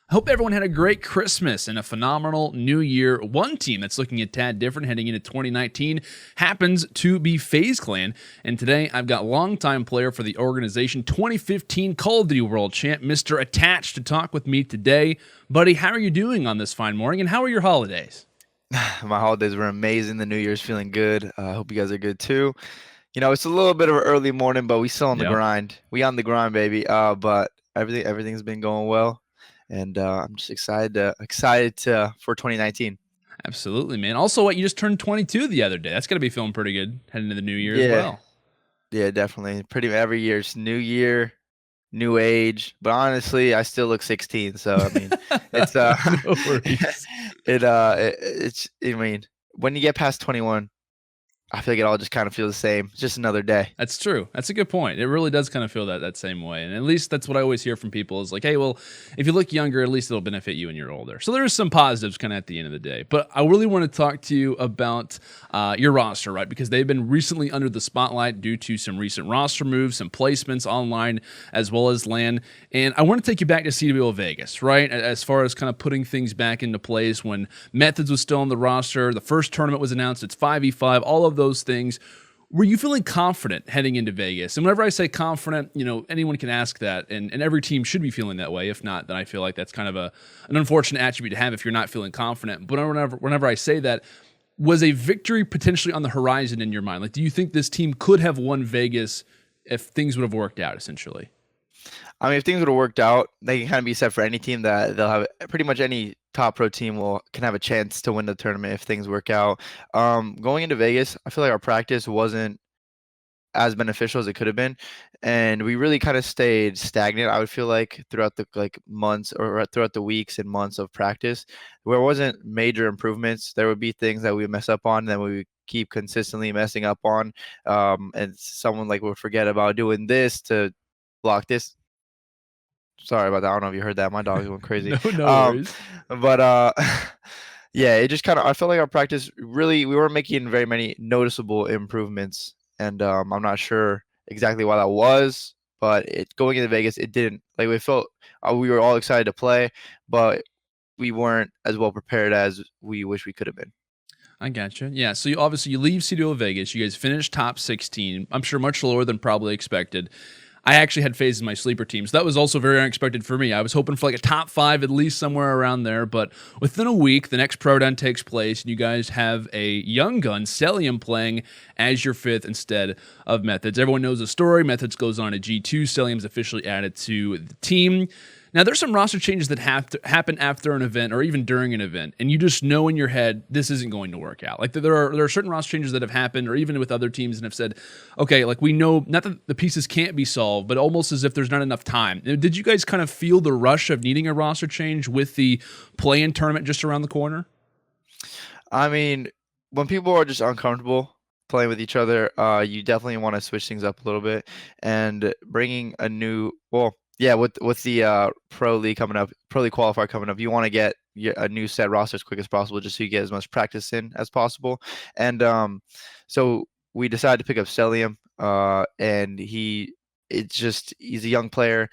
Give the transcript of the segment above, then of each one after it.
I hope everyone had a great Christmas and a phenomenal new year. One team that's looking a tad different heading into 2019 happens to be FaZe Clan. And today I've got longtime player for the organization, 2015 Call of Duty World Champ, Mr. Attach, to talk with me today. Buddy, how are you doing on this fine morning, and how are your holidays? My holidays were amazing. The New Year's feeling good. I hope you guys are good too. You know, it's a little bit of an early morning, but we still on the Yep. grind. We on the grind, baby. But everything's been going well, and I'm just excited for 2019. Absolutely, man. Also, you just turned 22 the other day. That's got to be feeling pretty good heading into the new year as Yeah, well. yeah, definitely. Pretty every year's new year, new age. But honestly, I still look 16. So I mean, it's No worries. it's I mean, when you get past 21. I feel like it all just kind of feels the same. It's just another day. That's true. That's a good point. It really does kind of feel that same way. And at least that's what I always hear from people is like, hey, well, if you look younger, at least it'll benefit you when you're older. So there is some positives kind of at the end of the day. But I really want to talk to you about your roster, right? Because they've been recently under the spotlight due to some recent roster moves, some placements online, as well as LAN. And I want to take you back to CWL Vegas, right? As far as kind of putting things back into place when Methodz was still on the roster, the first tournament was announced, it's 5v5, all of those things. Were you feeling confident heading into Vegas? And whenever I say confident, you know, anyone can ask that, and every team should be feeling that way. If not, then I feel like that's kind of an unfortunate attribute to have if you're not feeling confident. But whenever I say that, was a victory potentially on the horizon in your mind? Like, do you think this team could have won Vegas if things would have worked out, essentially? I mean, if things would have worked out, they can kind of be said for any team that they'll have pretty much any top pro team can have a chance to win the tournament if things work out. Going into Vegas, I feel like our practice wasn't as beneficial as it could have been, and we really kind of stayed stagnant. I would feel like throughout the months or throughout the weeks and months of practice, where it wasn't major improvements. There would be things that we would mess up on, and then we would keep consistently messing up on, and someone would forget about doing this to block this. Sorry about that. I don't know if you heard that. My dog's going crazy. No Um, worries. but yeah, it just kind of I felt like our practice we weren't making very many noticeable improvements, and I'm not sure exactly why that was. But going into Vegas, it didn't we felt we were all excited to play, but we weren't as well prepared as we wish we could have been. I gotcha. Yeah, so you leave CWL Vegas. You guys finished top 16. I'm sure much lower than probably expected. I actually had FaZe in my sleeper team, so that was also very unexpected for me. I was hoping for like a top 5, at least somewhere around there, but within a week, the next Pro Down takes place, and you guys have a young gun, Cellium, playing as your 5th instead of Methodz. Everyone knows the story. Methodz goes on to G2. Cellium's officially added to the team. Now, there's some roster changes that have to happen after an event or even during an event, and you just know in your head this isn't going to work out. Like there are certain roster changes that have happened, or even with other teams, and have said, okay, like we know not that the pieces can't be solved, but almost as if there's not enough time. Did you guys kind of feel the rush of needing a roster change with the play-in tournament just around the corner? I mean, when people are just uncomfortable playing with each other, you definitely want to switch things up a little bit, and bringing a new yeah, with the pro league coming up, pro league qualifier coming up, you want to get a new set roster as quick as possible, just so you get as much practice in as possible. And so we decided to pick up Cellium, and he's a young player,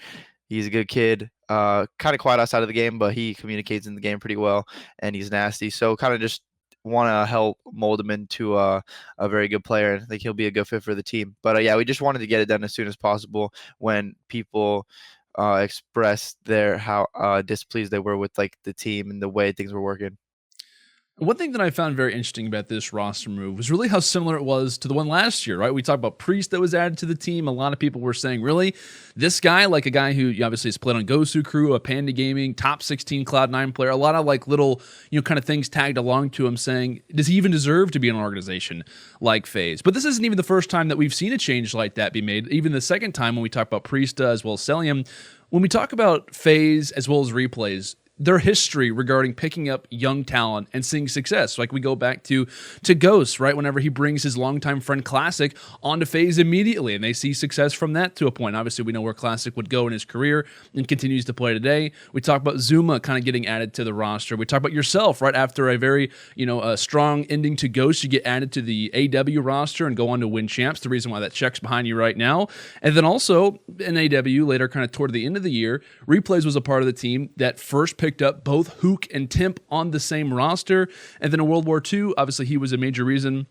he's a good kid, kind of quiet outside of the game, but he communicates in the game pretty well, and he's nasty. So kind of just want to help mold him into a very good player. I think he'll be a good fit for the team. But yeah, we just wanted to get it done as soon as possible when people expressed how displeased they were with the team and the way things were working. One thing that I found very interesting about this roster move was really how similar it was to the one last year, right? We talked about Priest that was added to the team. A lot of people were saying, really? This guy, like a guy who obviously has played on Gosu Crew, a Panda Gaming, top 16 Cloud9 player, a lot of little, kind of things tagged along to him saying, does he even deserve to be in an organization like FaZe? But this isn't even the first time that we've seen a change like that be made. Even the second time when we talk about Priest as well as Cellium, when we talk about FaZe as well as replays, their history regarding picking up young talent and seeing success. Like we go back to Ghost, right? Whenever he brings his longtime friend Classic onto FaZe immediately, and they see success from that to a point. Obviously, we know where Classic would go in his career and continues to play today. We talk about Zuma kind of getting added to the roster. We talk about yourself, right? After a very, a strong ending to Ghost, you get added to the AW roster and go on to win champs. The reason why that check's behind you right now. And then also in AW later, kind of toward the end of the year, Replays was a part of the team that first picked up both Hook and Temp on the same roster. And then in World War II, obviously he was a major reason.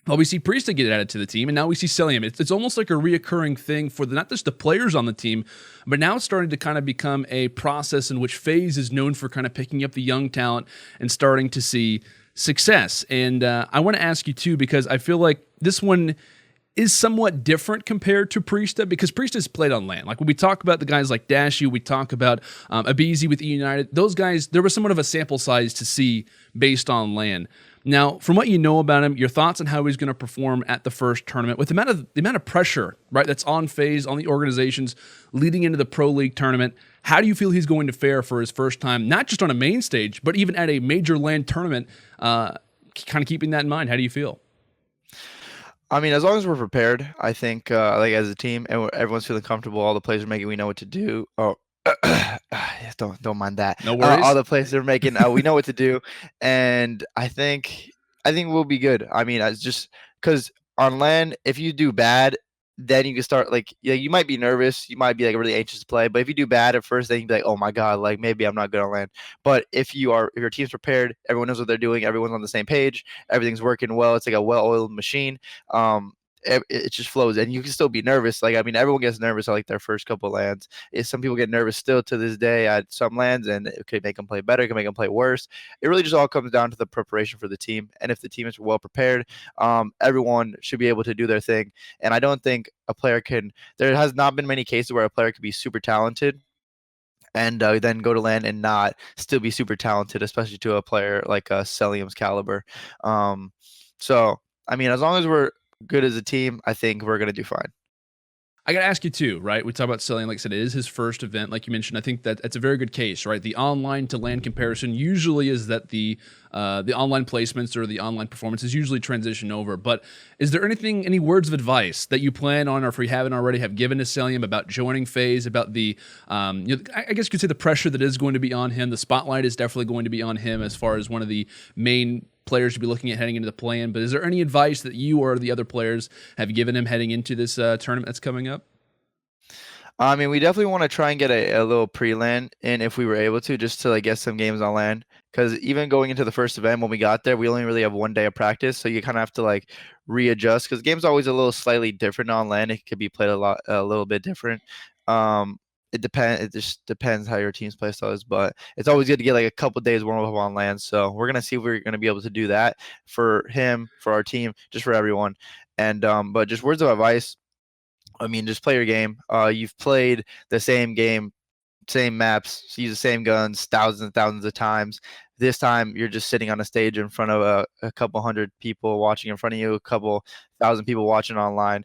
Well, we see Priest get added to the team, and now we see Cellium. It's almost like a reoccurring thing for not just the players on the team, but now it's starting to kind of become a process in which FaZe is known for kind of picking up the young talent and starting to see success. And I want to ask you too, because I feel like this one is somewhat different compared to Priesta, because Priesta's played on LAN. Like when we talk about the guys like Dashu, we talk about Abizi with E United, those guys, there was somewhat of a sample size to see based on LAN. Now, from what you know about him, your thoughts on how he's going to perform at the first tournament, with the amount of pressure, right, that's on FaZe, on the organizations leading into the Pro League tournament, how do you feel he's going to fare for his first time, not just on a main stage, but even at a major LAN tournament, kind of keeping that in mind? How do you feel? I mean, as long as we're prepared, I think, like as a team, and everyone's feeling comfortable, all the players are making, we know what to do. Oh, don't mind that. No worries. All the players are making, we know what to do, and I think we'll be good. I mean, it's just because on LAN, if you do bad, then you can start like, yeah, you might be nervous, you might be like really anxious to play, but if you do bad at first, then you can be like, oh my god, like maybe I'm not good on LAN. But if your team's prepared, everyone knows what they're doing, everyone's on the same page, everything's working well, it's like a well-oiled machine. It just flows, and you can still be nervous. Like, I mean, everyone gets nervous at like their first couple lands. Some people get nervous still to this day at some lands, and it could make them play better, it can make them play worse. It really just all comes down to the preparation for the team, and if the team is well prepared, everyone should be able to do their thing. And I don't think a player can. There has not been many cases where a player could be super talented and then go to LAN and not still be super talented, especially to a player like Cellium's caliber. So, I mean, as long as we're good as a team, I think we're going to do fine. I got to ask you too, right? We talk about Cellium, like I said, it is his first event. Like you mentioned, I think that it's a very good case, right? The online to LAN comparison usually is that the online placements or the online performances usually transition over. But is there any words of advice that you plan on, or if we haven't already, have given to Cellium about joining FaZe, about the, I guess you could say the pressure that is going to be on him. The spotlight is definitely going to be on him as far as one of the main players to be looking at heading into the play-in. But is there any advice that you or the other players have given him heading into this tournament that's coming up? I mean, we definitely want to try and get a little pre-LAN in if we were able to, just to like get some games on LAN. Because even going into the first event, when we got there, we only really have 1 day of practice, so you kind of have to like readjust. Because game's always a little slightly different on LAN. It could be played a little bit different. It depends. It just depends how your team's play style is, but it's always good to get like a couple days warm up on LAN. So we're gonna see if we're gonna be able to do that for him, for our team, just for everyone. And but just words of advice. I mean, just play your game. You've played the same game, same maps, use the same guns thousands and thousands of times. This time, you're just sitting on a stage in front of a couple hundred people watching in front of you, a couple thousand people watching online.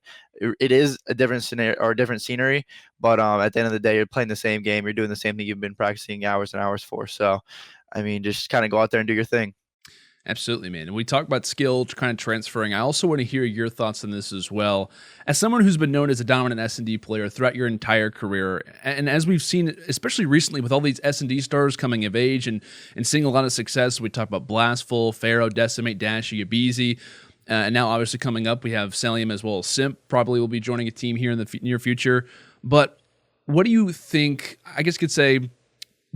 It is a different scenario or a different scenery, but at the end of the day, you're playing the same game. You're doing the same thing you've been practicing hours and hours for. So, I mean, just kind of go out there and do your thing. Absolutely, man. And we talk about skill kind of transferring. I also want to hear your thoughts on this as well. As someone who's been known as a dominant S&D player throughout your entire career, and as we've seen, especially recently with all these S&D stars coming of age and seeing a lot of success, we talk about Blastful, Pharaoh, Decimate, Dashy, Abizi, and now obviously coming up, we have Cellium as well as Simp probably will be joining a team here in the near future. But what do you think, I guess you could say,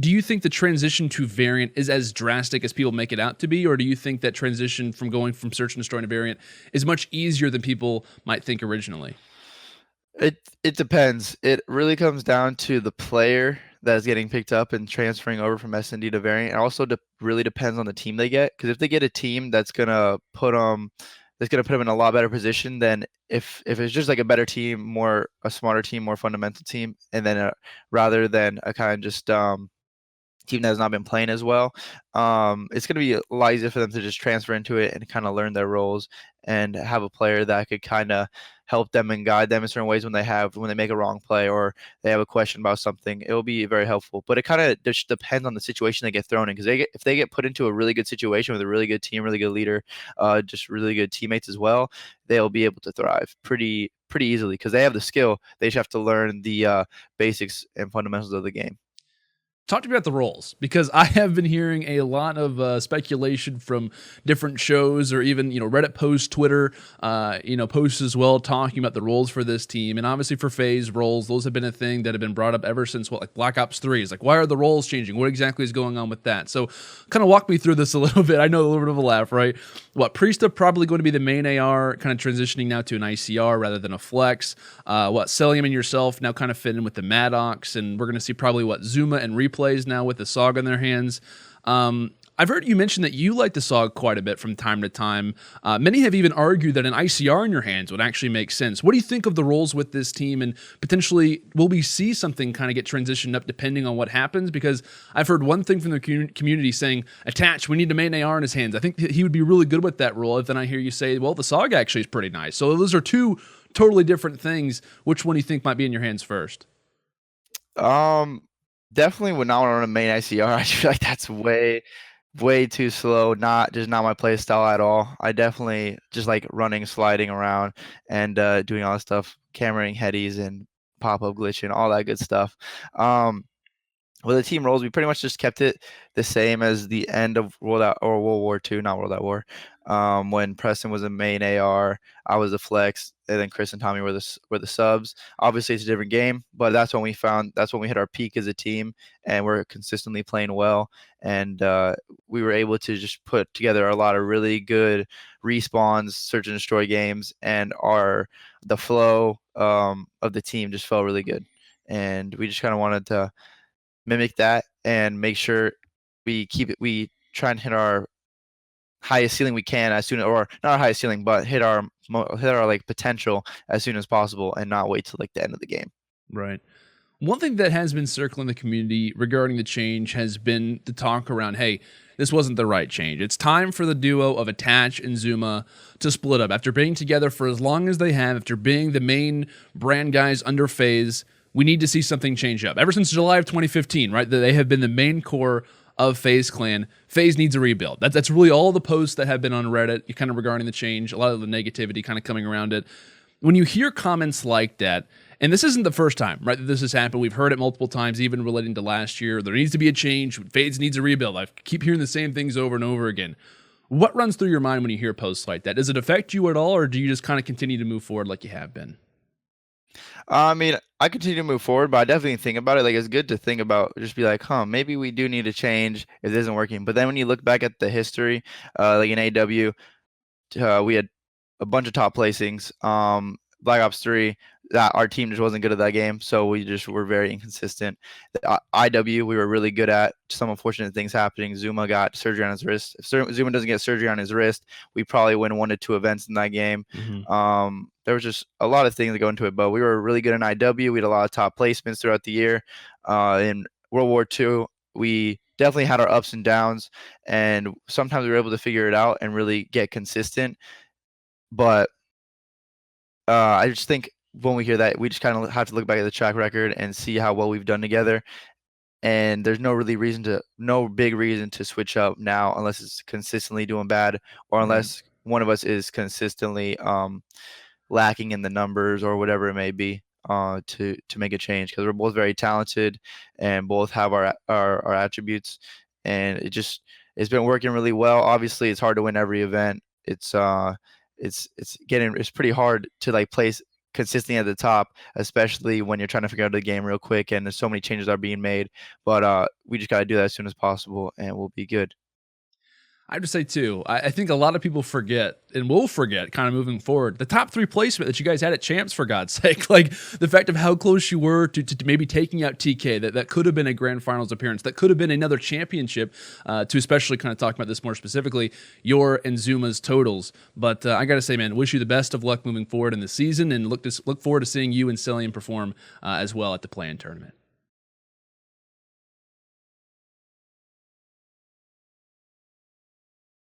do you think the transition to variant is as drastic as people make it out to be, or do you think that transition from going from search and destroy to variant is much easier than people might think originally? It depends. It really comes down to the player that's getting picked up and transferring over from S&D to variant. It also really depends on the team they get, because if they get a team that's gonna put them in a lot better position than if it's just like a better team, a smarter team, more fundamental team, and then rather than a kind of just team that has not been playing as well, it's going to be a lot easier for them to just transfer into it and kind of learn their roles and have a player that could kind of help them and guide them in certain ways when they make a wrong play or they have a question about something. It will be very helpful, but it kind of just depends on the situation they get thrown in, because if they get put into a really good situation with a really good team, really good leader, just really good teammates as well, they'll be able to thrive pretty easily because they have the skill. They just have to learn the basics and fundamentals of the game. Talk to me about the roles, because I have been hearing a lot of speculation from different shows, or even Reddit posts, Twitter posts as well, talking about the roles for this team. And obviously for FaZe, roles, those have been a thing that have been brought up ever since like Black Ops 3. It's like, why are the roles changing? What exactly is going on with that? So kind of walk me through this a little bit. I know a little bit of a laugh, right? Priesta probably going to be the main AR, kind of transitioning now to an ICR rather than a flex. Cellium and yourself now kind of fit in with the Maddox, and we're going to see probably Zuma and Replays now with the SOG in their hands. I've heard you mention that you like the SOG quite a bit from time to time. Many have even argued that an ICR in your hands would actually make sense. What do you think of the roles with this team, and potentially will we see something kind of get transitioned up depending on what happens? Because I've heard one thing from the community saying, Attach, we need a main AR in his hands. I think he would be really good with that role. And then I hear you say, well, the SOG actually is pretty nice. So those are two totally different things. Which one do you think might be in your hands first? Definitely would not want to run a main ICR. I feel like that's way too slow. Not my play style at all. I definitely just like running, sliding around, and doing all this stuff, cameraing headies and pop-up glitching, all that good stuff. With the team roles, we pretty much just kept it the same as the end of World War II, not World at War. When Preston was a main AR, I was a flex, and then Chris and Tommy were the subs. Obviously, it's a different game, but that's when we hit our peak as a team, and we're consistently playing well. And we were able to just put together a lot of really good respawns, search and destroy games, and the flow of the team just felt really good. And we just kind of wanted to mimic that and make sure we try and hit our highest ceiling we can as soon, or not our highest ceiling, but hit our like potential as soon as possible, and not wait till like the end of the game. Right. One thing that has been circling the community regarding the change has been the talk around, hey, this wasn't the right change. It's time for the duo of Attach and Zuma to split up. After being together for as long as they have, after being the main brand guys under FaZe, we need to see something change up. Ever since July of 2015, right, they have been the main core of FaZe Clan. FaZe needs a rebuild. That's really all the posts that have been on Reddit kind of regarding the change, a lot of the negativity kind of coming around it. When you hear comments like that, and this isn't the first time, right, that this has happened. We've heard it multiple times, even relating to last year. There needs to be a change. FaZe needs a rebuild. I keep hearing the same things over and over again. What runs through your mind when you hear posts like that? Does it affect you at all, or do you just kind of continue to move forward like you have been? I mean, I continue to move forward, but I definitely think about it. Like, it's good to think about, just be like, maybe we do need to change if this isn't working. But then when you look back at the history, like in AW, we had a bunch of top placings. Black Ops 3, that our team just wasn't good at that game, so we just were very inconsistent. IW, we were really good at. Some unfortunate things happening. Zuma got surgery on his wrist. If Zuma doesn't get surgery on his wrist, we probably win 1 to 2 events in that game. Mm-hmm. There was just a lot of things that go into it, but we were really good in IW. We had a lot of top placements throughout the year. In World War II, we definitely had our ups and downs, and sometimes we were able to figure it out and really get consistent. But I just think when we hear that, we just kind of have to look back at the track record and see how well we've done together. And there's no big reason to switch up now, unless it's consistently doing bad, or unless one of us is consistently lacking in the numbers or whatever it may be, to make a change. Because we're both very talented and both have our attributes, and it's been working really well. Obviously, it's hard to win every event. It's pretty hard to like place consistently at the top, especially when you're trying to figure out the game real quick and there's so many changes are being made. But we just got to do that as soon as possible, and we'll be good. I have to say, too, I think a lot of people forget, and will forget kind of moving forward, the top 3 placement that you guys had at Champs, for God's sake. Like, the fact of how close you were to maybe taking out TK, that could have been a grand finals appearance, that could have been another championship, to especially kind of talk about this more specifically, your and Zuma's totals. But I got to say, man, wish you the best of luck moving forward in the season, and look forward to seeing you and Cellium perform as well at the Play-In tournament.